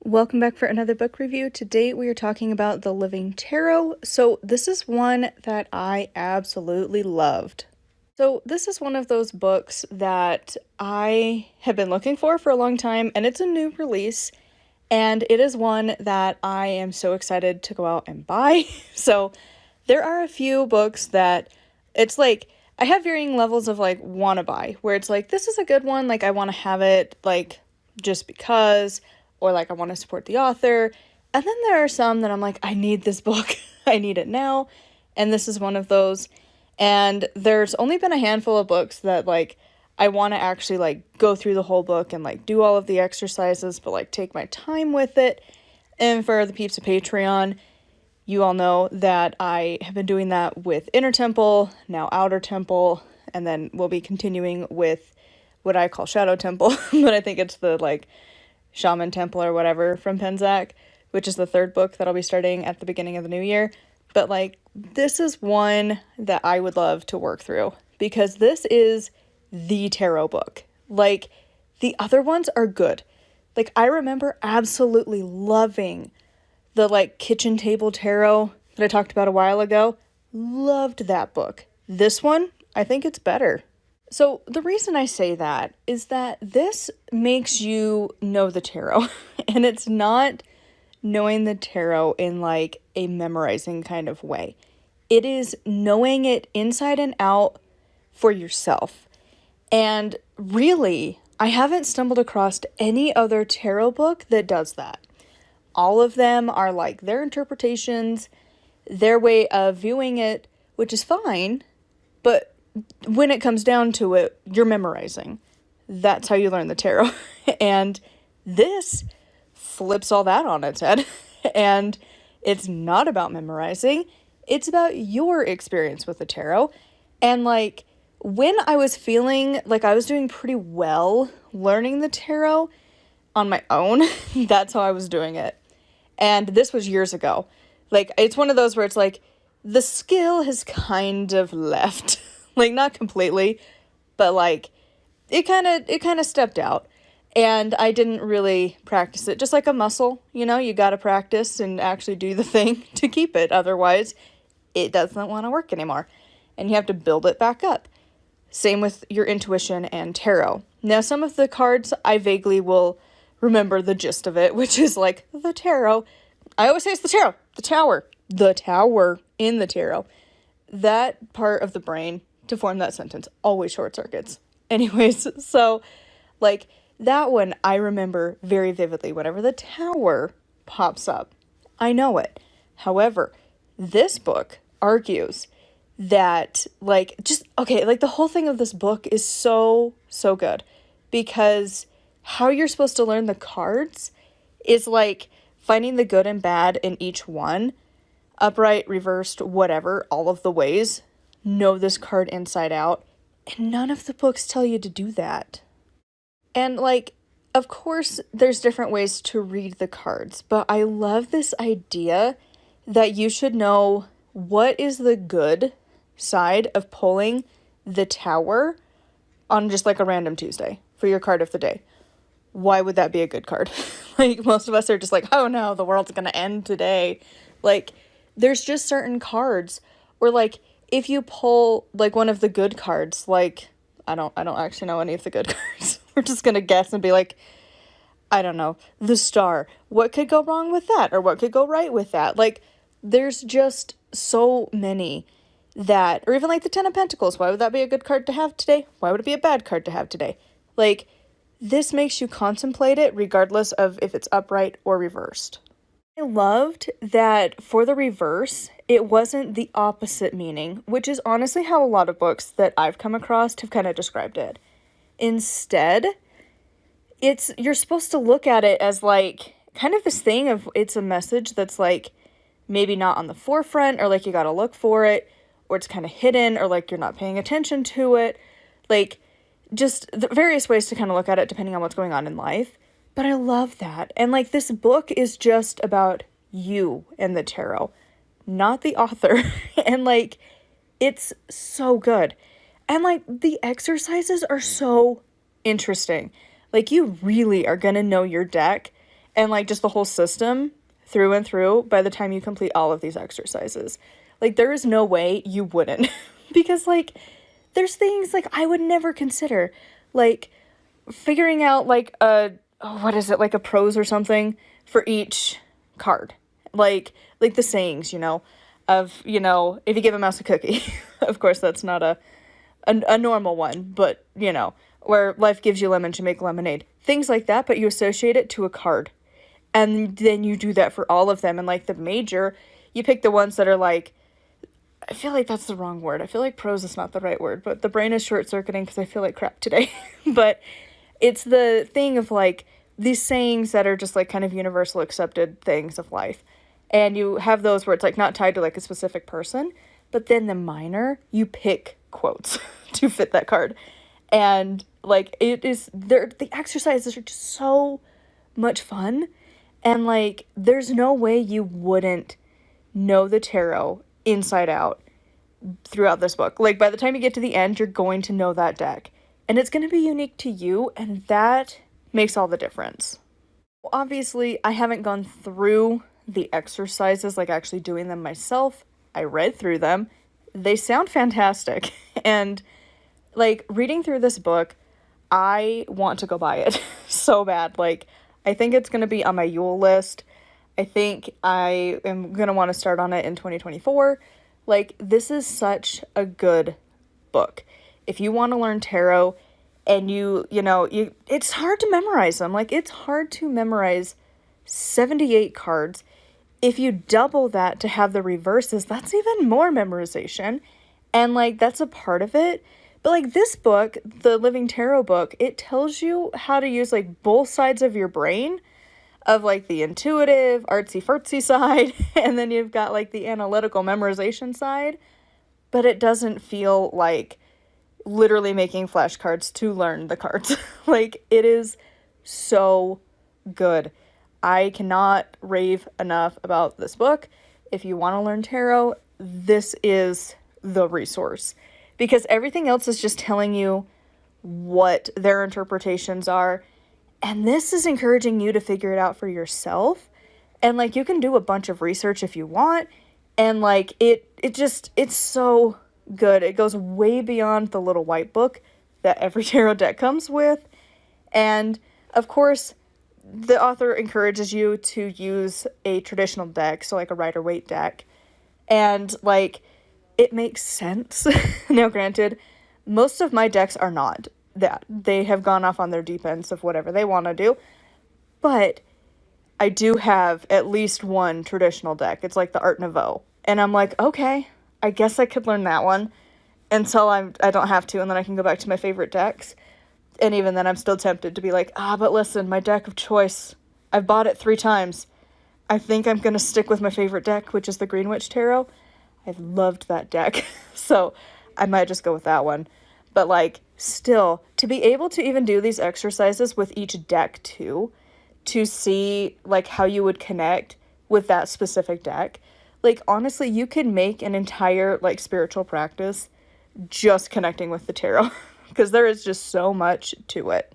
Welcome back for another book review. Today we are talking about The Living Tarot. So this is one that I absolutely loved. So this is one of those books that I have been looking for a long time, and it's a new release, and it is one that I am so excited to go out and buy. So there are a few books that it's like I have varying levels of like want to buy, where it's like this is a good one, like I want to have it like just because, or like I want to support the author. And then there are some that I'm like, I need this book. I need it now. And this is one of those. And there's only been a handful of books that like I want to actually like go through the whole book and like do all of the exercises, but like take my time with it. And for the peeps of Patreon, you all know that I have been doing that with Inner Temple, now Outer Temple, and then we'll be continuing with what I call Shadow Temple, but I think it's the like Shaman Temple or whatever from Penzak, which is the third book that I'll be starting at the beginning of the new year. But like this is one that I would love to work through because this is the tarot book. Like the other ones are good. Like I remember absolutely loving the like kitchen table tarot that I talked about a while ago. Loved that book. This one, I think it's better. So the reason I say that is that this makes you know the tarot, and it's not knowing the tarot in like a memorizing kind of way. It is knowing it inside and out for yourself. And really, I haven't stumbled across any other tarot book that does that. All of them are like their interpretations, their way of viewing it, which is fine, but when it comes down to it, you're memorizing. That's how you learn the tarot. And this flips all that on its head. And it's not about memorizing. It's about your experience with the tarot. And like when I was feeling like I was doing pretty well learning the tarot on my own, that's how I was doing it. And this was years ago. Like it's one of those where it's like the skill has kind of left. Like not completely, but like it kind of stepped out, and I didn't really practice it. Just like a muscle, you know, you got to practice and actually do the thing to keep it. Otherwise, it doesn't want to work anymore, and you have to build it back up. Same with your intuition and tarot. Now, some of the cards I vaguely will remember the gist of it, which is like the tarot. I always say it's the tarot, the tower in the tarot. That part of the brain to form that sentence always short circuits. Anyways, so like that one I remember very vividly. Whenever the tower pops up, I know it. However, this book argues that like just okay, like the whole thing of this book is so good because how you're supposed to learn the cards is like finding the good and bad in each one, upright, reversed, whatever, all of the ways. Know this card inside out, and none of the books tell you to do that. And like, of course, there's different ways to read the cards, but I love this idea that you should know what is the good side of pulling the tower on just like a random Tuesday for your card of the day. Why would that be a good card? Like most of us are just like, oh no, the world's gonna end today. Like there's just certain cards, or like if you pull like one of the good cards, like I don't actually know any of the good cards. We're just gonna guess and be like, I don't know, the Star. What could go wrong with that? Or what could go right with that? Like there's just so many that, or even like the Ten of Pentacles. Why would that be a good card to have today? Why would it be a bad card to have today? Like this makes you contemplate it regardless of if it's upright or reversed. I loved that for the reverse, it wasn't the opposite meaning, which is honestly how a lot of books that I've come across have kind of described it. Instead, you're supposed to look at it as like kind of this thing of it's a message that's like maybe not on the forefront, or like you gotta look for it, or it's kind of hidden, or like you're not paying attention to it. Like just the various ways to kind of look at it depending on what's going on in life. But I love that. And like this book is just about you and the tarot, not the author. And like it's so good. And like the exercises are so interesting. Like you really are going to know your deck and like just the whole system through and through by the time you complete all of these exercises. Like there is no way you wouldn't because like there's things like I would never consider, like figuring out like a what is it, like a prose or something for each card, like the sayings, of if you give a mouse a cookie. Of course that's not a normal one, but where life gives you lemons, you make lemonade, things like that, but you associate it to a card. And then you do that for all of them. And like the major, you pick the ones that are like, I feel like that's the wrong word. I feel like prose is not the right word, but the brain is short-circuiting because I feel like crap today. But it's the thing of like these sayings that are just like kind of universal accepted things of life. And you have those where it's like not tied to like a specific person, but then the minor, you pick quotes to fit that card. And like the exercises are just so much fun. And like there's no way you wouldn't know the tarot inside out throughout this book. Like by the time you get to the end, you're going to know that deck. And it's going to be unique to you, and that makes all the difference. Well, obviously, I haven't gone through the exercises, like actually doing them myself. I read through them. They sound fantastic. And like reading through this book, I want to go buy it so bad. Like I think it's going to be on my Yule list. I think I am going to want to start on it in 2024. Like this is such a good book. If you want to learn tarot and it's hard to memorize them. Like it's hard to memorize 78 cards. If you double that to have the reverses, that's even more memorization. And like that's a part of it. But like this book, the Living Tarot book, it tells you how to use like both sides of your brain, of like the intuitive, artsy-fartsy side, and then you've got like the analytical memorization side. But it doesn't feel like literally making flashcards to learn the cards. Like it is so good. I cannot rave enough about this book. If you want to learn tarot, this is the resource. Because everything else is just telling you what their interpretations are. And this is encouraging you to figure it out for yourself. And like you can do a bunch of research if you want. And like it's so good. It goes way beyond the little white book that every tarot deck comes with. And of course, the author encourages you to use a traditional deck, so like a Rider-Waite deck. And like it makes sense. Now, granted, most of my decks are not that. They have gone off on their deep ends of whatever they want to do. But I do have at least one traditional deck. It's like the Art Nouveau. And I'm like, okay, I guess I could learn that one until I don't have to, and then I can go back to my favorite decks. And even then, I'm still tempted to be like, but listen, my deck of choice, I've bought it 3 times. I think I'm going to stick with my favorite deck, which is the Green Witch Tarot. I've loved that deck, so I might just go with that one. But like, still, to be able to even do these exercises with each deck too, to see like how you would connect with that specific deck, like honestly, you could make an entire like spiritual practice just connecting with the tarot, because there is just so much to it.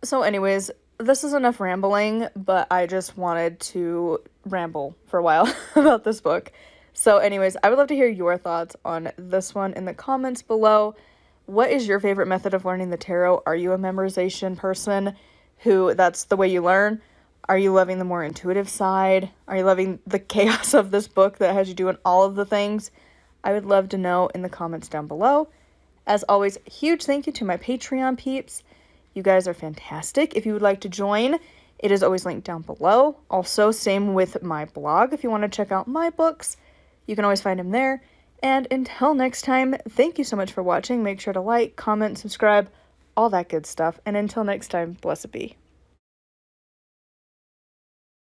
So anyways, this is enough rambling, but I just wanted to ramble for a while about this book. So anyways, I would love to hear your thoughts on this one in the comments below. What is your favorite method of learning the tarot? Are you a memorization person who that's the way you learn? Are you loving the more intuitive side? Are you loving the chaos of this book that has you doing all of the things? I would love to know in the comments down below. As always, huge thank you to my Patreon peeps. You guys are fantastic. If you would like to join, it is always linked down below. Also, same with my blog. If you want to check out my books, you can always find them there. And until next time, thank you so much for watching. Make sure to like, comment, subscribe, all that good stuff. And until next time, blessed be.